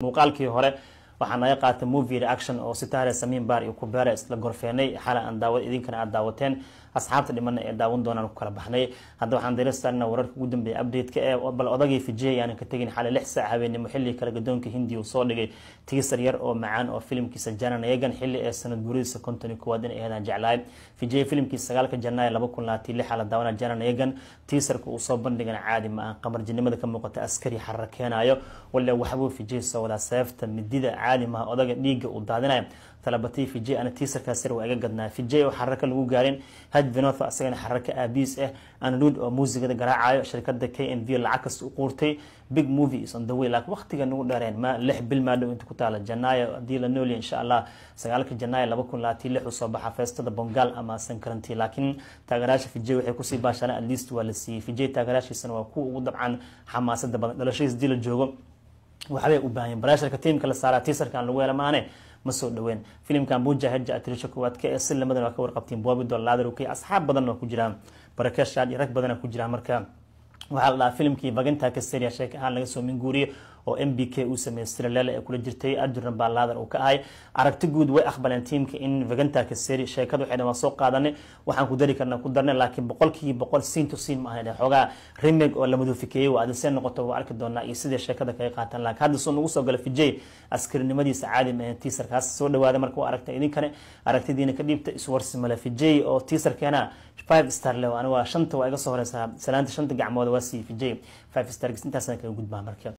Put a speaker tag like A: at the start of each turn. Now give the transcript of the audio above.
A: muuqaalkii hore waxaan naga qaatay movie reaction oo sitaare Samiin Baar iyo Kubeere isla gorfeenay xala aan daawad idinkana aad daawateen asxaabta dhiman ee daawan doonaan ku kala baxnay hadda waxaan dareysanaynaa wararka ugu dambeeyay update-ka ee bal odagii Fijay aan ka tagin xala 6 saac habeenimo xilli kala gadoonka Hindi uu soo dhigay teaser yar oo macaan oo filimkiisa Jana Nayagan xilli ee sanad guriisa konton kuwaad in ay jeclaay Fijay filimkiisa 9 Janaayo 2026 xala daawana Jana Nayagan teaserka uu soo bandhigana caadi ma qamar jinimada ka muuqata askari xarakeenayo wala waxbuu Fijay soo wada seefta midida caadi ma odaga dhiiga u daadinay talabatay Fijay ana teaserka sir waa iga gadnaa Fijay oo xaraka lagu gaarin had Vinod asagana xaraka aabis aan rood oo muusigada garaacayo shirkadda KNV lacag u qoortay big movie is on the way like waqtiga nagu dhareen ma 6 bil ma dhow inta ku taala Janaayo hadii la nool insha Allah 9 Janaayo 2026 soo baxa feestada Bongal ama Sankaranti laakiin taageeraasha Fijay waxay ku sii baashana at least waa la sii Fijay taageeraashiisana waa ku ugu dabcan xamaasada badan dhalashiis dil joogo waxay u baahan barashada teamka la saaray teaserkan lagu yeelamaane ma soo dhaween filimkan Bujaahid Atrisha kuwaad ka ee silmadan waa ka warqabtiin Bobby Dollar oo asxaab badan oo ku jiraan Barakesh Shaad rag badan ku jiraan marka waxa la filimkii Vaganta ka seeriya sheek ahaan laga soo minguuriyo oo MBK uu sameystay leela ee kula jirtay ajran baalaadar oo ka ahay aragti guud way aqbaleen teamka in Vaganta ka seeri sheekadu waxay dhammaan soo qaadanay waxaan ku dari karnaa ku darnay laakiin 100% scene to scene ma ahayn xogaa remake oo la mudufikeeyay waa adiseen noqoto waa arki doonaa iyo sidii sheekada kaga qaataan laakiin hadda soo nagu soo galay Fijay askarinimadiisa caadi ma ahayn teaserkaas soo dhawaada markuu aragtay idinkana aragtidiina ka dhiibta iswarsi mala Fijay oo teaserkeena 5 star leh ana waa shanta waa iga soo horeysa salaanta shanta gacmood waa si Fijay 5 star intaas ka gudbaa markaa